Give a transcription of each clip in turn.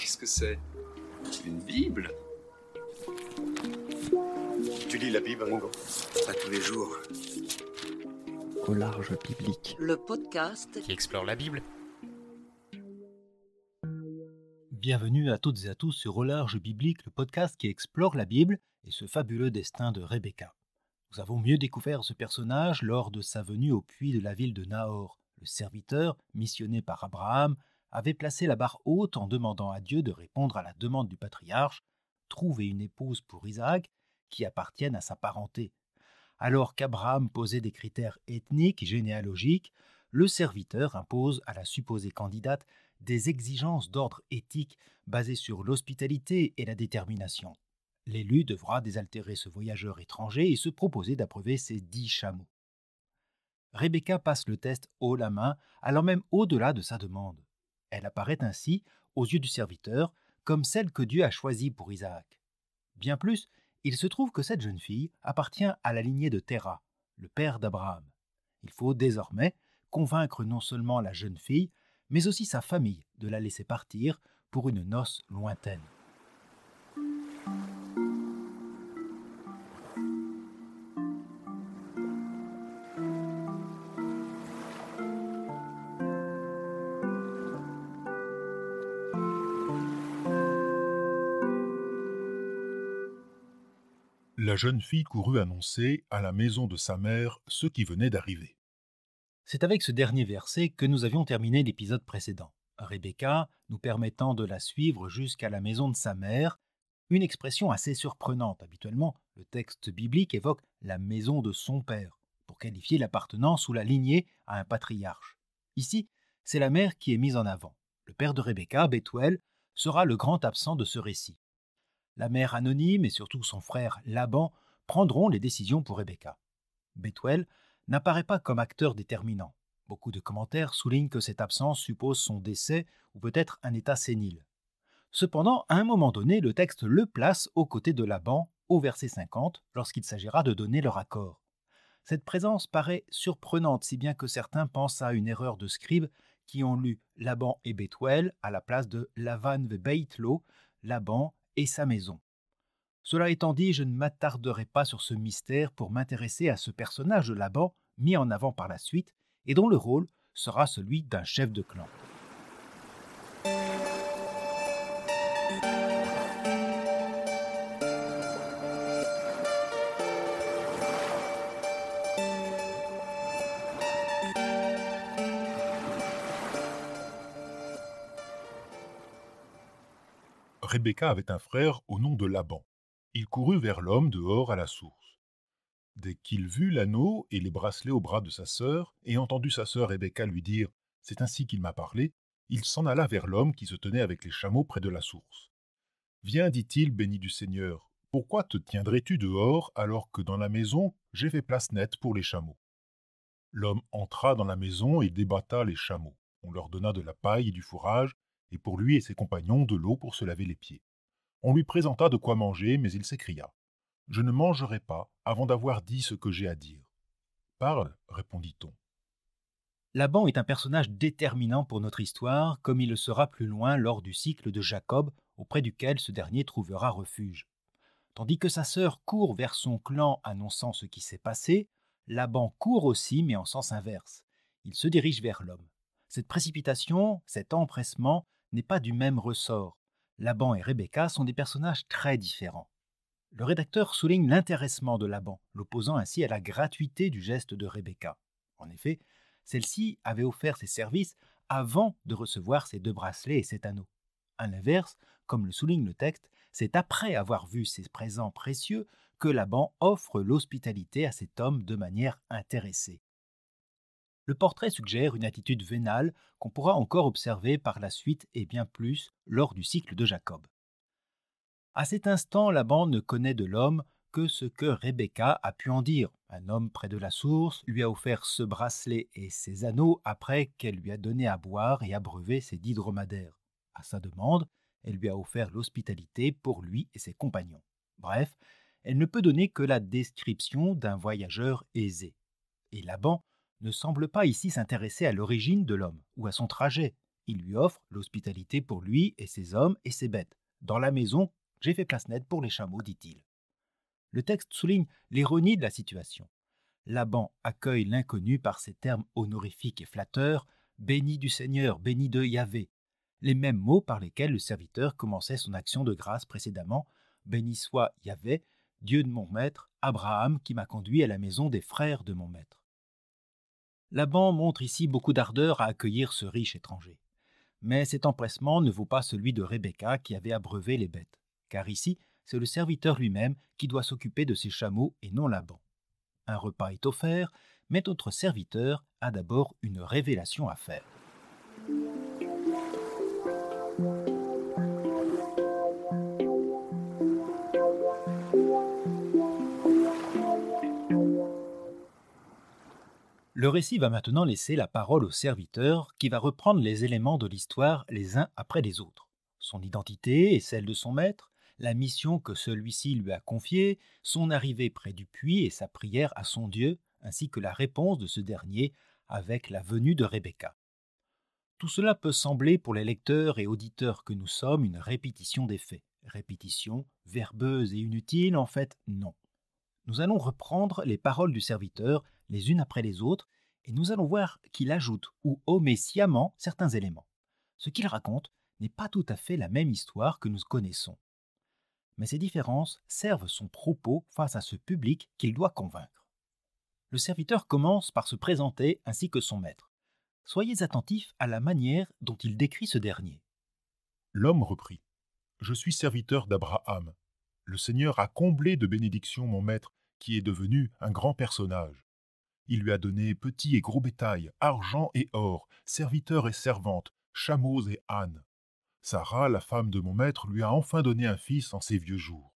Qu'est-ce que c'est? Une Bible? Tu lis la Bible, Ringo? Pas tous les jours. Au large biblique. Le podcast qui explore la Bible. Bienvenue à toutes et à tous sur Au large biblique, le podcast qui explore la Bible et ce fabuleux destin de Rebecca. Nous avons mieux découvert ce personnage lors de sa venue au puits de la ville de Nahor. Le serviteur, missionné par Abraham, avait placé la barre haute en demandant à Dieu de répondre à la demande du patriarche, trouver une épouse pour Isaac qui appartienne à sa parenté. Alors qu'Abraham posait des critères ethniques et généalogiques, le serviteur impose à la supposée candidate des exigences d'ordre éthique basées sur l'hospitalité et la détermination. L'élu devra désaltérer ce voyageur étranger et se proposer d'approuver ses 10 chameaux. Rebecca passe le test haut la main, allant même au-delà de sa demande. Elle apparaît ainsi, aux yeux du serviteur, comme celle que Dieu a choisie pour Isaac. Bien plus, il se trouve que cette jeune fille appartient à la lignée de Terah, le père d'Abraham. Il faut désormais convaincre non seulement la jeune fille, mais aussi sa famille de la laisser partir pour une noce lointaine. La jeune fille courut annoncer à la maison de sa mère ce qui venait d'arriver. C'est avec ce dernier verset que nous avions terminé l'épisode précédent. Rebecca nous permettant de la suivre jusqu'à la maison de sa mère, une expression assez surprenante. Habituellement, le texte biblique évoque la maison de son père, pour qualifier l'appartenance ou la lignée à un patriarche. Ici, c'est la mère qui est mise en avant. Le père de Rebecca, Bethuel, sera le grand absent de ce récit. La mère anonyme et surtout son frère Laban prendront les décisions pour Rebecca. Bethuel n'apparaît pas comme acteur déterminant. Beaucoup de commentaires soulignent que cette absence suppose son décès ou peut-être un état sénile. Cependant, à un moment donné, le texte le place aux côtés de Laban, au verset 50, lorsqu'il s'agira de donner leur accord. Cette présence paraît surprenante, si bien que certains pensent à une erreur de scribes qui ont lu Laban et Bethuel à la place de Lavan ve Beitlo, Laban et sa maison. Cela étant dit, je ne m'attarderai pas sur ce mystère pour m'intéresser à ce personnage de Laban, mis en avant par la suite, et dont le rôle sera celui d'un chef de clan. Rebecca avait un frère au nom de Laban. Il courut vers l'homme dehors à la source. Dès qu'il vit l'anneau et les bracelets au bras de sa sœur, et entendu sa sœur Rebecca lui dire « C'est ainsi qu'il m'a parlé », il s'en alla vers l'homme qui se tenait avec les chameaux près de la source. « Viens, dit-il, béni du Seigneur, pourquoi te tiendrais-tu dehors alors que dans la maison j'ai fait place nette pour les chameaux ?» L'homme entra dans la maison et débatta les chameaux. On leur donna de la paille et du fourrage, et pour lui et ses compagnons de l'eau pour se laver les pieds. On lui présenta de quoi manger, mais il s'écria « Je ne mangerai pas avant d'avoir dit ce que j'ai à dire. »« Parle, répondit-on. » Laban est un personnage déterminant pour notre histoire, comme il le sera plus loin lors du cycle de Jacob, auprès duquel ce dernier trouvera refuge. Tandis que sa sœur court vers son clan annonçant ce qui s'est passé, Laban court aussi, mais en sens inverse. Il se dirige vers l'homme. Cette précipitation, cet empressement, n'est pas du même ressort. Laban et Rebecca sont des personnages très différents. Le rédacteur souligne l'intéressement de Laban, l'opposant ainsi à la gratuité du geste de Rebecca. En effet, celle-ci avait offert ses services avant de recevoir ses 2 bracelets et cet anneau. À l'inverse, comme le souligne le texte, c'est après avoir vu ces présents précieux que Laban offre l'hospitalité à cet homme de manière intéressée. Le portrait suggère une attitude vénale qu'on pourra encore observer par la suite et bien plus lors du cycle de Jacob. À cet instant, Laban ne connaît de l'homme que ce que Rebecca a pu en dire. Un homme près de la source lui a offert ce bracelet et ces anneaux après qu'elle lui a donné à boire et abreuvé ses 10 dromadaires. À sa demande, elle lui a offert l'hospitalité pour lui et ses compagnons. Bref, elle ne peut donner que la description d'un voyageur aisé. Et Laban ne semble pas ici s'intéresser à l'origine de l'homme ou à son trajet. Il lui offre l'hospitalité pour lui et ses hommes et ses bêtes. Dans la maison, j'ai fait place nette pour les chameaux, dit-il. Le texte souligne l'ironie de la situation. Laban accueille l'inconnu par ces termes honorifiques et flatteurs, béni du Seigneur, béni de Yahvé, les mêmes mots par lesquels le serviteur commençait son action de grâce précédemment, béni soit Yahvé, Dieu de mon maître, Abraham, qui m'a conduit à la maison des frères de mon maître. Laban montre ici beaucoup d'ardeur à accueillir ce riche étranger. Mais cet empressement ne vaut pas celui de Rebecca qui avait abreuvé les bêtes, car ici, c'est le serviteur lui-même qui doit s'occuper de ses chameaux et non Laban. Un repas est offert, mais notre serviteur a d'abord une révélation à faire. Le récit va maintenant laisser la parole au serviteur qui va reprendre les éléments de l'histoire les uns après les autres. Son identité et celle de son maître, la mission que celui-ci lui a confiée, son arrivée près du puits et sa prière à son Dieu, ainsi que la réponse de ce dernier avec la venue de Rebecca. Tout cela peut sembler pour les lecteurs et auditeurs que nous sommes une répétition des faits. Répétition, verbeuse et inutile, en fait, non. Nous allons reprendre les paroles du serviteur les unes après les autres et nous allons voir qu'il ajoute ou omet sciemment certains éléments. Ce qu'il raconte n'est pas tout à fait la même histoire que nous connaissons. Mais ces différences servent son propos face à ce public qu'il doit convaincre. Le serviteur commence par se présenter ainsi que son maître. Soyez attentifs à la manière dont il décrit ce dernier. L'homme reprit. « Je suis serviteur d'Abraham. Le Seigneur a comblé de bénédictions mon maître, qui est devenu un grand personnage. Il lui a donné petit et gros bétail, argent et or, serviteurs et servantes, chameaux et ânes. Sarah, la femme de mon maître, lui a enfin donné un fils en ses vieux jours.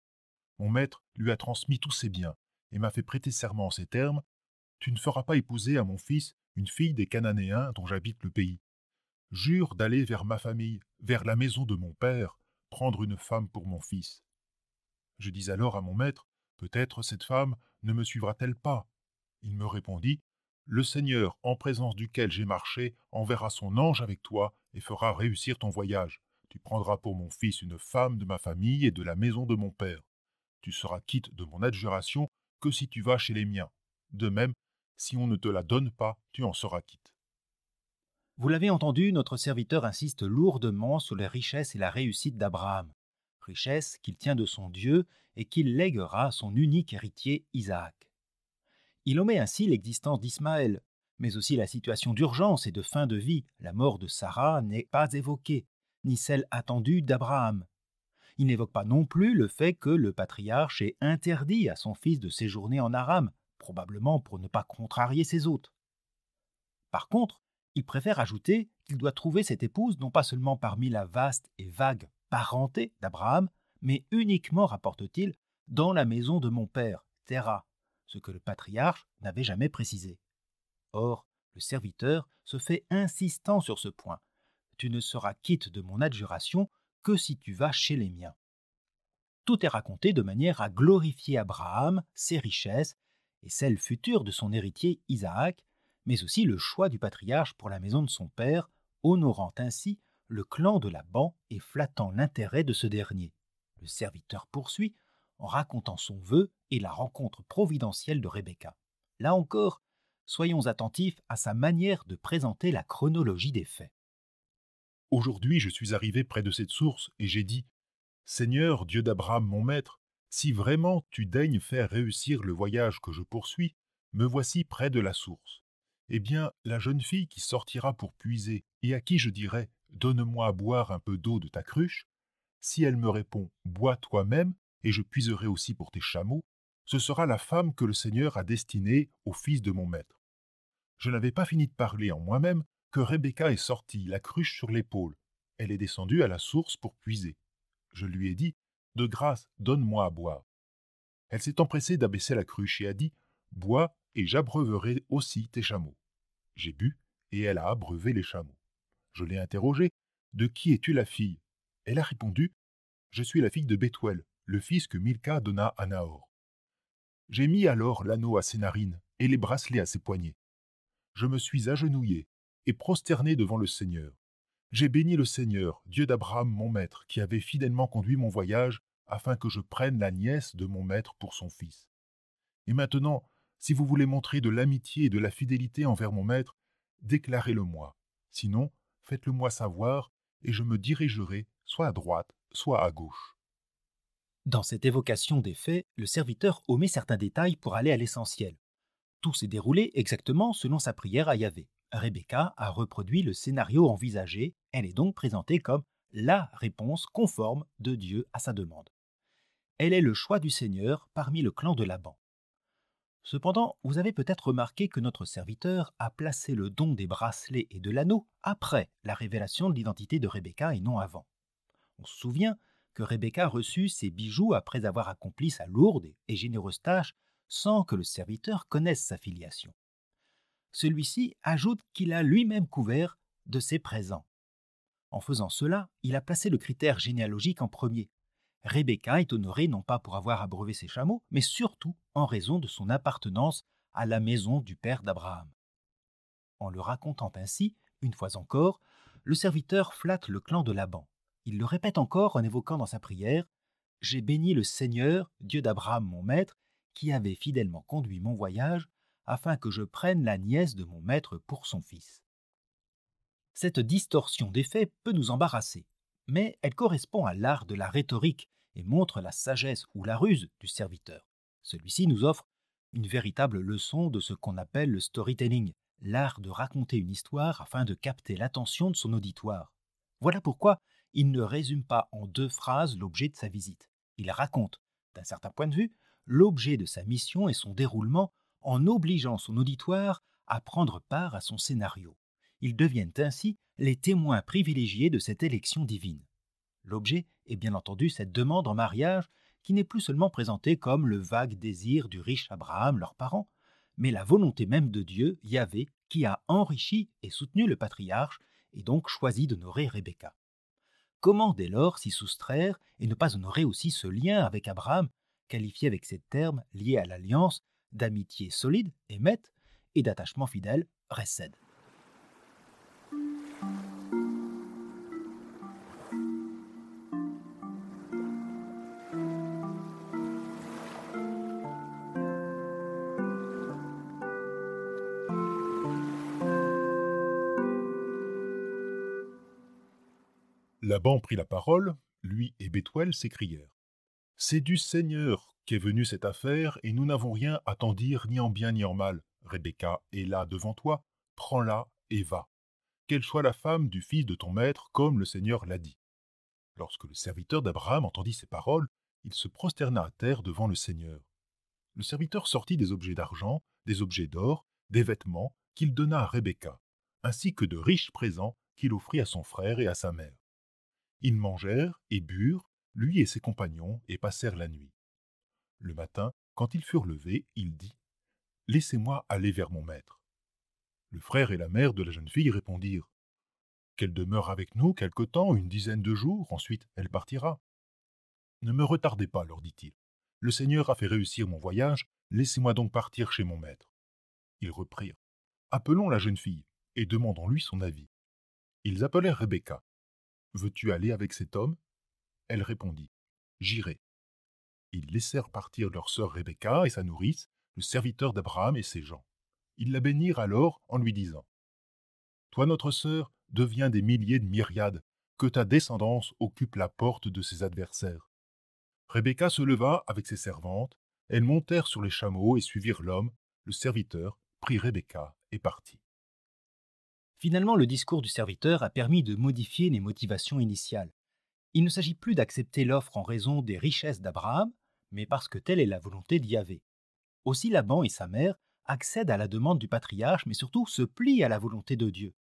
Mon maître lui a transmis tous ses biens et m'a fait prêter serment en ces termes. Tu ne feras pas épouser à mon fils une fille des Cananéens dont j'habite le pays. Jure d'aller vers ma famille, vers la maison de mon père, prendre une femme pour mon fils. Je dis alors à mon maître, peut-être cette femme ne me suivra-t-elle pas. Il me répondit, le Seigneur, en présence duquel j'ai marché, enverra son ange avec toi et fera réussir ton voyage. Tu prendras pour mon fils une femme de ma famille et de la maison de mon père. Tu seras quitte de mon adjuration que si tu vas chez les miens. De même, si on ne te la donne pas, tu en seras quitte. » Vous l'avez entendu, notre serviteur insiste lourdement sur les richesses et la réussite d'Abraham. Richesses qu'il tient de son Dieu et qu'il lèguera à son unique héritier Isaac. Il omet ainsi l'existence d'Ismaël, mais aussi la situation d'urgence et de fin de vie. La mort de Sarah n'est pas évoquée, ni celle attendue d'Abraham. Il n'évoque pas non plus le fait que le patriarche ait interdit à son fils de séjourner en Aram, probablement pour ne pas contrarier ses hôtes. Par contre, il préfère ajouter qu'il doit trouver cette épouse non pas seulement parmi la vaste et vague parenté d'Abraham, mais uniquement, rapporte-t-il, dans la maison de mon père, Terah, ce que le patriarche n'avait jamais précisé. Or, le serviteur se fait insistant sur ce point. Tu ne seras quitte de mon adjuration que si tu vas chez les miens. Tout est raconté de manière à glorifier Abraham, ses richesses et celles futures de son héritier Isaac, mais aussi le choix du patriarche pour la maison de son père, honorant ainsi le clan de Laban et flattant l'intérêt de ce dernier. Le serviteur poursuit en racontant son vœu et la rencontre providentielle de Rebecca. Là encore, soyons attentifs à sa manière de présenter la chronologie des faits. Aujourd'hui, je suis arrivé près de cette source et j'ai dit « Seigneur, Dieu d'Abraham, mon maître, si vraiment tu daignes faire réussir le voyage que je poursuis, me voici près de la source. Eh bien, la jeune fille qui sortira pour puiser et à qui je dirai « Donne-moi à boire un peu d'eau de ta cruche », si elle me répond « Bois toi-même et je puiserai aussi pour tes chameaux », ce sera la femme que le Seigneur a destinée au fils de mon maître. Je n'avais pas fini de parler en moi-même que Rebecca est sortie, la cruche sur l'épaule. Elle est descendue à la source pour puiser. Je lui ai dit « De grâce, donne-moi à boire ». Elle s'est empressée d'abaisser la cruche et a dit « Bois et j'abreuverai aussi tes chameaux ». J'ai bu et elle a abreuvé les chameaux. Je l'ai interrogée « De qui es-tu la fille ?» Elle a répondu « Je suis la fille de Bethuel, le fils que Milca donna à Nahor. » J'ai mis alors l'anneau à ses narines et les bracelets à ses poignets. Je me suis agenouillé et prosterné devant le Seigneur. J'ai béni le Seigneur, Dieu d'Abraham mon maître, qui avait fidèlement conduit mon voyage, afin que je prenne la nièce de mon maître pour son fils. Et maintenant, si vous voulez montrer de l'amitié et de la fidélité envers mon maître, déclarez-le-moi. Sinon, faites-le-moi savoir, et je me dirigerai soit à droite, soit à gauche. » Dans cette évocation des faits, le serviteur omet certains détails pour aller à l'essentiel. Tout s'est déroulé exactement selon sa prière à Yahvé. Rebecca a reproduit le scénario envisagé, elle est donc présentée comme la réponse conforme de Dieu à sa demande. Elle est le choix du Seigneur parmi le clan de Laban. Cependant, vous avez peut-être remarqué que notre serviteur a placé le don des bracelets et de l'anneau après la révélation de l'identité de Rebecca et non avant. On se souvient que Rebecca reçut ses bijoux après avoir accompli sa lourde et généreuse tâche sans que le serviteur connaisse sa filiation. Celui-ci ajoute qu'il a lui-même couvert de ses présents. En faisant cela, il a placé le critère généalogique en premier. Rebecca est honorée non pas pour avoir abreuvé ses chameaux, mais surtout en raison de son appartenance à la maison du père d'Abraham. En le racontant ainsi, une fois encore, le serviteur flatte le clan de Laban. Il le répète encore en évoquant dans sa prière « J'ai béni le Seigneur, Dieu d'Abraham mon maître, qui avait fidèlement conduit mon voyage, afin que je prenne la nièce de mon maître pour son fils. » Cette distorsion des faits peut nous embarrasser, mais elle correspond à l'art de la rhétorique et montre la sagesse ou la ruse du serviteur. Celui-ci nous offre une véritable leçon de ce qu'on appelle le storytelling, l'art de raconter une histoire afin de capter l'attention de son auditoire. Voilà pourquoi il ne résume pas en 2 phrases l'objet de sa visite. Il raconte, d'un certain point de vue, l'objet de sa mission et son déroulement en obligeant son auditoire à prendre part à son scénario. Ils deviennent ainsi les témoins privilégiés de cette élection divine. L'objet est bien entendu cette demande en mariage qui n'est plus seulement présentée comme le vague désir du riche Abraham, leur parent, mais la volonté même de Dieu, Yahvé, qui a enrichi et soutenu le patriarche et donc choisi d'honorer Rebecca. Comment dès lors s'y soustraire et ne pas honorer aussi ce lien avec Abraham, qualifié avec ces termes liés à l'alliance d'amitié solide, émet, et d'attachement fidèle, Resed. Laban prit la parole, lui et Bethuel s'écrièrent. « C'est du Seigneur qu'est venue cette affaire, et nous n'avons rien à t'en dire ni en bien ni en mal. Rebecca est là devant toi, prends-la et va. Qu'elle soit la femme du fils de ton maître, comme le Seigneur l'a dit. » Lorsque le serviteur d'Abraham entendit ces paroles, il se prosterna à terre devant le Seigneur. Le serviteur sortit des objets d'argent, des objets d'or, des vêtements qu'il donna à Rebecca, ainsi que de riches présents qu'il offrit à son frère et à sa mère. Ils mangèrent et burent, lui et ses compagnons, et passèrent la nuit. Le matin, quand ils furent levés, il dit « Laissez-moi aller vers mon maître. » Le frère et la mère de la jeune fille répondirent « Qu'elle demeure avec nous quelque temps, 10 de jours, ensuite elle partira. »« Ne me retardez pas, leur dit-il. Le Seigneur a fait réussir mon voyage, laissez-moi donc partir chez mon maître. » Ils reprirent « Appelons la jeune fille, et demandons-lui son avis. » Ils appelèrent Rebecca. « Veux-tu aller avec cet homme ?» Elle répondit « J'irai. » Ils laissèrent partir leur sœur Rebecca et sa nourrice, le serviteur d'Abraham et ses gens. Ils la bénirent alors en lui disant « Toi, notre sœur, deviens des milliers de myriades, que ta descendance occupe la porte de ses adversaires. » Rebecca se leva avec ses servantes, elles montèrent sur les chameaux et suivirent l'homme. Le serviteur prit Rebecca et partit. Finalement, le discours du serviteur a permis de modifier les motivations initiales. Il ne s'agit plus d'accepter l'offre en raison des richesses d'Abraham, mais parce que telle est la volonté de Yahvé. Aussi Laban et sa mère accèdent à la demande du patriarche, mais surtout se plient à la volonté de Dieu.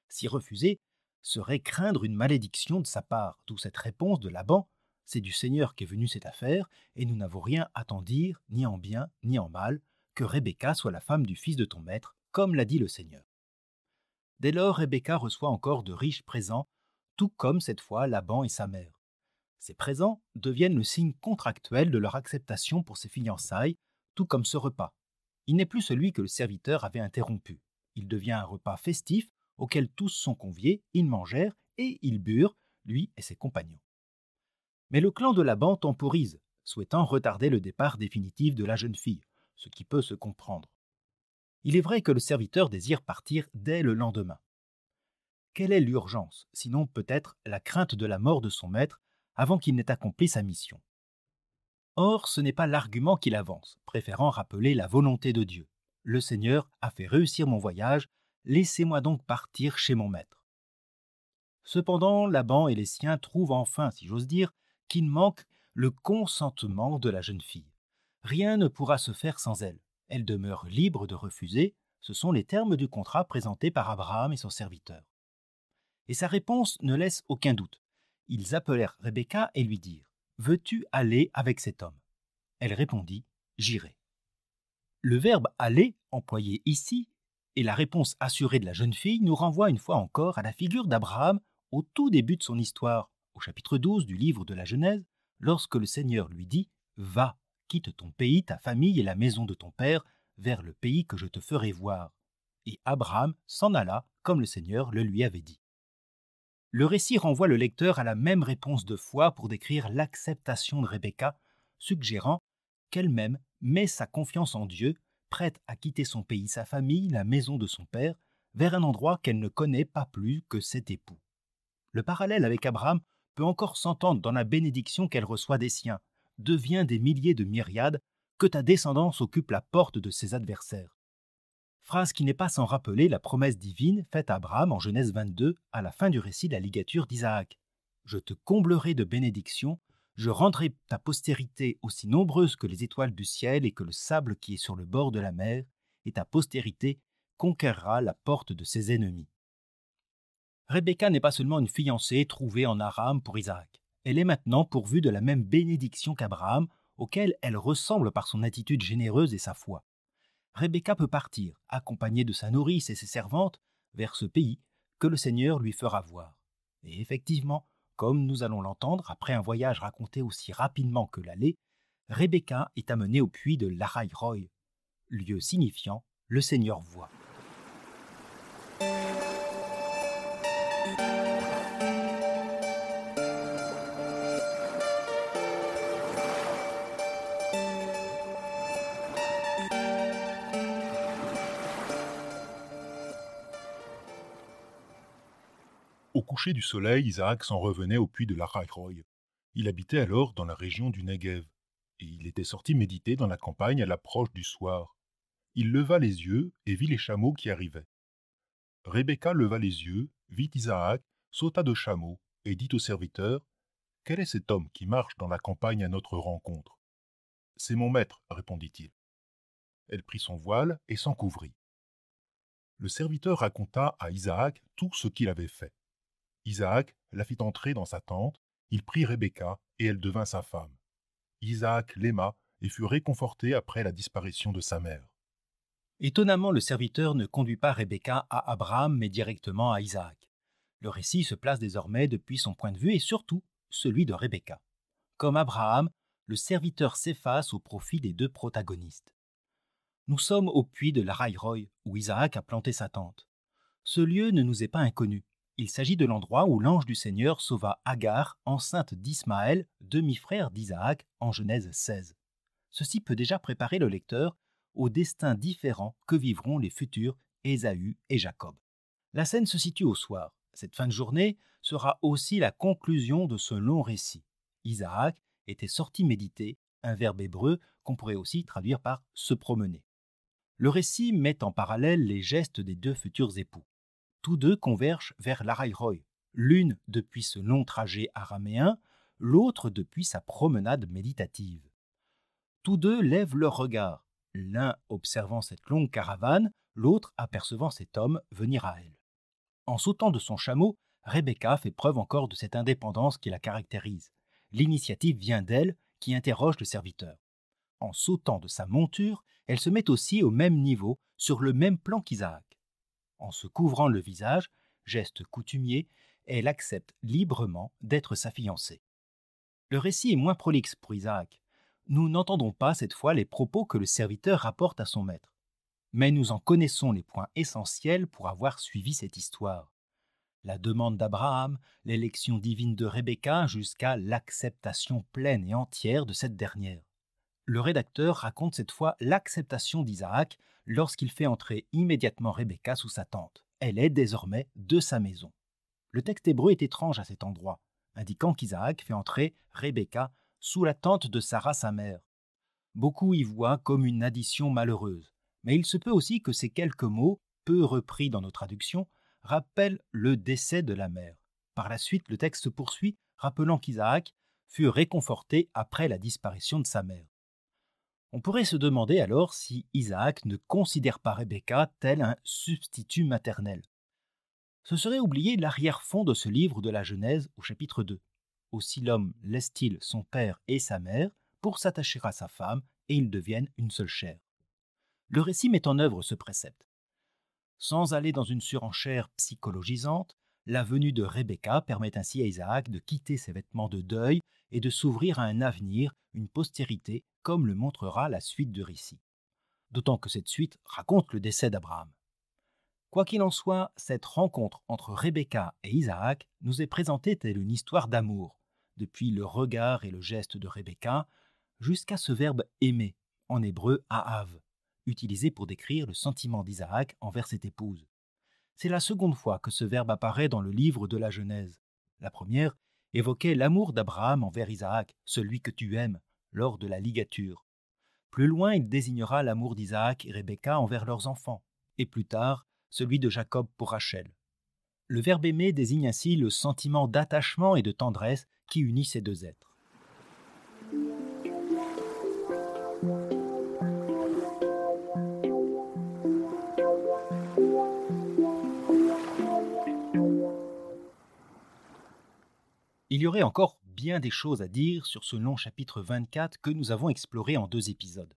S'y refuser serait craindre une malédiction de sa part, d'où cette réponse de Laban « C'est du Seigneur qu'est venue cette affaire, et nous n'avons rien à t'en dire, ni en bien, ni en mal, que Rebecca soit la femme du fils de ton maître, comme l'a dit le Seigneur. » Dès lors, Rebecca reçoit encore de riches présents, tout comme cette fois Laban et sa mère. Ces présents deviennent le signe contractuel de leur acceptation pour ses fiançailles, tout comme ce repas. Il n'est plus celui que le serviteur avait interrompu. Il devient un repas festif auquel tous sont conviés, ils mangèrent et ils burent, lui et ses compagnons. Mais le clan de Laban temporise, souhaitant retarder le départ définitif de la jeune fille, ce qui peut se comprendre. Il est vrai que le serviteur désire partir dès le lendemain. Quelle est l'urgence, sinon peut-être la crainte de la mort de son maître avant qu'il n'ait accompli sa mission? Or, ce n'est pas l'argument qu'il avance, préférant rappeler la volonté de Dieu. Le Seigneur a fait réussir mon voyage, laissez-moi donc partir chez mon maître. Cependant, Laban et les siens trouvent enfin, si j'ose dire, qu'il manque le consentement de la jeune fille. Rien ne pourra se faire sans elle. Elle demeure libre de refuser, ce sont les termes du contrat présentés par Abraham et son serviteur. Et sa réponse ne laisse aucun doute. Ils appelèrent Rebecca et lui dirent « Veux-tu aller avec cet homme ?» Elle répondit « J'irai ». Le verbe « aller » employé ici et la réponse assurée de la jeune fille nous renvoient une fois encore à la figure d'Abraham au tout début de son histoire, au chapitre 12 du livre de la Genèse, lorsque le Seigneur lui dit « Va, quitte ton pays, ta famille et la maison de ton père, vers le pays que je te ferai voir. » Et Abraham s'en alla comme le Seigneur le lui avait dit. Le récit renvoie le lecteur à la même réponse de foi pour décrire l'acceptation de Rebecca, suggérant qu'elle-même met sa confiance en Dieu, prête à quitter son pays, sa famille, la maison de son père, vers un endroit qu'elle ne connaît pas plus que cet époux. Le parallèle avec Abraham peut encore s'entendre dans la bénédiction qu'elle reçoit des siens. Deviens des milliers de myriades, que ta descendance occupe la porte de ses adversaires. Phrase qui n'est pas sans rappeler la promesse divine faite à Abraham en Genèse 22 à la fin du récit de la ligature d'Isaac. Je te comblerai de bénédictions, je rendrai ta postérité aussi nombreuse que les étoiles du ciel et que le sable qui est sur le bord de la mer, et ta postérité conquérera la porte de ses ennemis. Rebecca n'est pas seulement une fiancée trouvée en Aram pour Isaac. Elle est maintenant pourvue de la même bénédiction qu'Abraham, auquel elle ressemble par son attitude généreuse et sa foi. Rebecca peut partir, accompagnée de sa nourrice et ses servantes, vers ce pays que le Seigneur lui fera voir. Et effectivement, comme nous allons l'entendre, après un voyage raconté aussi rapidement que l'aller, Rebecca est amenée au puits de Lahai-Roi, lieu signifiant « le Seigneur voit ». Au coucher du soleil, Isaac s'en revenait au puits de Lahai-Roi. Il habitait alors dans la région du Negev, et il était sorti méditer dans la campagne à l'approche du soir. Il leva les yeux et vit les chameaux qui arrivaient. Rebecca leva les yeux, vit Isaac, sauta de chameau, et dit au serviteur « Quel est cet homme qui marche dans la campagne à notre rencontre ?»« C'est mon maître, répondit-il. Elle prit son voile et s'en couvrit. Le serviteur raconta à Isaac tout ce qu'il avait fait. Isaac la fit entrer dans sa tente, il prit Rebecca et elle devint sa femme. Isaac l'aima et fut réconforté après la disparition de sa mère. Étonnamment, le serviteur ne conduit pas Rebecca à Abraham, mais directement à Isaac. Le récit se place désormais depuis son point de vue et surtout celui de Rebecca. Comme Abraham, le serviteur s'efface au profit des deux protagonistes. Nous sommes au puits de Lahai-Roi, où Isaac a planté sa tente. Ce lieu ne nous est pas inconnu. Il s'agit de l'endroit où l'ange du Seigneur sauva Agar, enceinte d'Ismaël, demi-frère d'Isaac, en Genèse 16. Ceci peut déjà préparer le lecteur au destin différent que vivront les futurs Ésaü et Jacob. La scène se situe au soir. Cette fin de journée sera aussi la conclusion de ce long récit. Isaac était sorti méditer, un verbe hébreu qu'on pourrait aussi traduire par « se promener ». Le récit met en parallèle les gestes des deux futurs époux. Tous deux convergent vers Lahai-Roi, l'une depuis ce long trajet araméen, l'autre depuis sa promenade méditative. Tous deux lèvent leur regard, l'un observant cette longue caravane, l'autre apercevant cet homme venir à elle. En sautant de son chameau, Rebecca fait preuve encore de cette indépendance qui la caractérise. L'initiative vient d'elle, qui interroge le serviteur. En sautant de sa monture, elle se met aussi au même niveau, sur le même plan qu'Isaac. En se couvrant le visage, geste coutumier, elle accepte librement d'être sa fiancée. Le récit est moins prolixe pour Isaac. Nous n'entendons pas cette fois les propos que le serviteur rapporte à son maître. Mais nous en connaissons les points essentiels pour avoir suivi cette histoire. la demande d'Abraham, l'élection divine de Rebecca jusqu'à l'acceptation pleine et entière de cette dernière. Le rédacteur raconte cette fois l'acceptation d'Isaac lorsqu'il fait entrer immédiatement Rebecca sous sa tente. Elle est désormais de sa maison. Le texte hébreu est étrange à cet endroit, indiquant qu'Isaac fait entrer Rebecca sous la tente de Sarah sa mère. Beaucoup y voient comme une addition malheureuse, mais il se peut aussi que ces quelques mots, peu repris dans nos traductions, rappellent le décès de la mère. Par la suite, le texte se poursuit, rappelant qu'Isaac fut réconforté après la disparition de sa mère. On pourrait se demander alors si Isaac ne considère pas Rebecca tel un substitut maternel. Ce serait oublier l'arrière-fond de ce livre de la Genèse au chapitre 2. Aussi l'homme laisse-t-il son père et sa mère pour s'attacher à sa femme et ils deviennent une seule chair. Le récit met en œuvre ce précepte. Sans aller dans une surenchère psychologisante, la venue de Rebecca permet ainsi à Isaac de quitter ses vêtements de deuil et de s'ouvrir à un avenir, une postérité, comme le montrera la suite du récit. D'autant que cette suite raconte le décès d'Abraham. Quoi qu'il en soit, cette rencontre entre Rebecca et Isaac nous est présentée telle une histoire d'amour, depuis le regard et le geste de Rebecca jusqu'à ce verbe « aimer » en hébreu « ahav », utilisé pour décrire le sentiment d'Isaac envers cette épouse. C'est la seconde fois que ce verbe apparaît dans le livre de la Genèse. La première évoquait l'amour d'Abraham envers Isaac, celui que tu aimes, lors de la ligature. Plus loin, il désignera l'amour d'Isaac et Rebecca envers leurs enfants, et plus tard, celui de Jacob pour Rachel. Le verbe aimer désigne ainsi le sentiment d'attachement et de tendresse qui unit ces deux êtres. Il y aurait encore bien des choses à dire sur ce long chapitre 24 que nous avons exploré en 2 épisodes.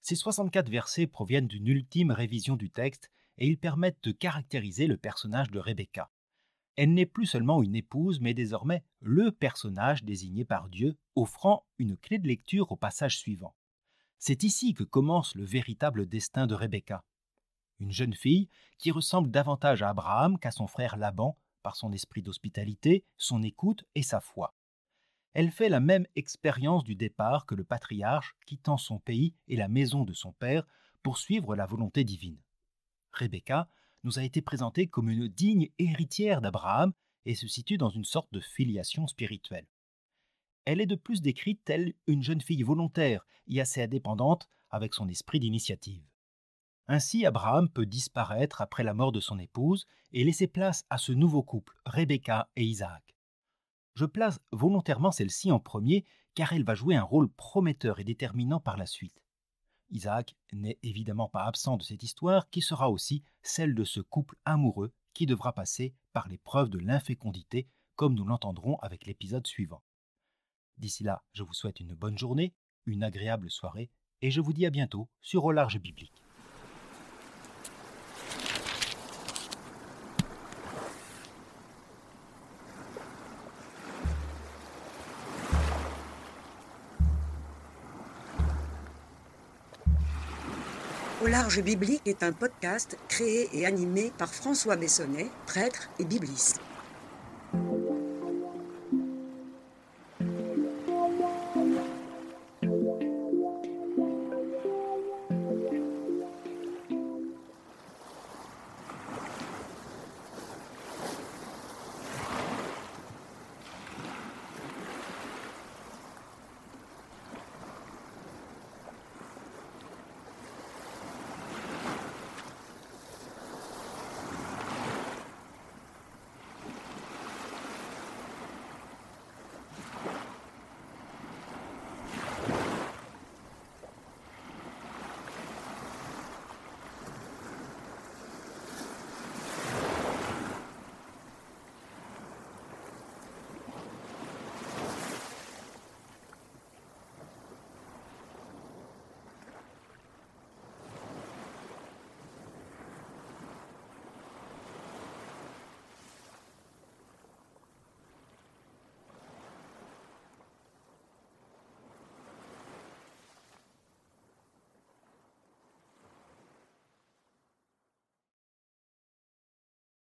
Ces 64 versets proviennent d'une ultime révision du texte et ils permettent de caractériser le personnage de Rebecca. Elle n'est plus seulement une épouse, mais désormais le personnage désigné par Dieu, offrant une clé de lecture au passage suivant. C'est ici que commence le véritable destin de Rebecca. Une jeune fille qui ressemble davantage à Abraham qu'à son frère Laban, par son esprit d'hospitalité, son écoute et sa foi. Elle fait la même expérience du départ que le patriarche quittant son pays et la maison de son père pour suivre la volonté divine. Rebecca nous a été présentée comme une digne héritière d'Abraham et se situe dans une sorte de filiation spirituelle. Elle est de plus décrite telle une jeune fille volontaire et assez indépendante avec son esprit d'initiative. Ainsi, Abraham peut disparaître après la mort de son épouse et laisser place à ce nouveau couple, Rebecca et Isaac. Je place volontairement celle-ci en premier car elle va jouer un rôle prometteur et déterminant par la suite. Isaac n'est évidemment pas absent de cette histoire qui sera aussi celle de ce couple amoureux qui devra passer par l'épreuve de l'infécondité comme nous l'entendrons avec l'épisode suivant. D'ici là, je vous souhaite une bonne journée, une agréable soirée et je vous dis à bientôt sur Au Large Biblique. Au Large Biblique est un podcast créé et animé par François Bessonnet, prêtre et bibliste.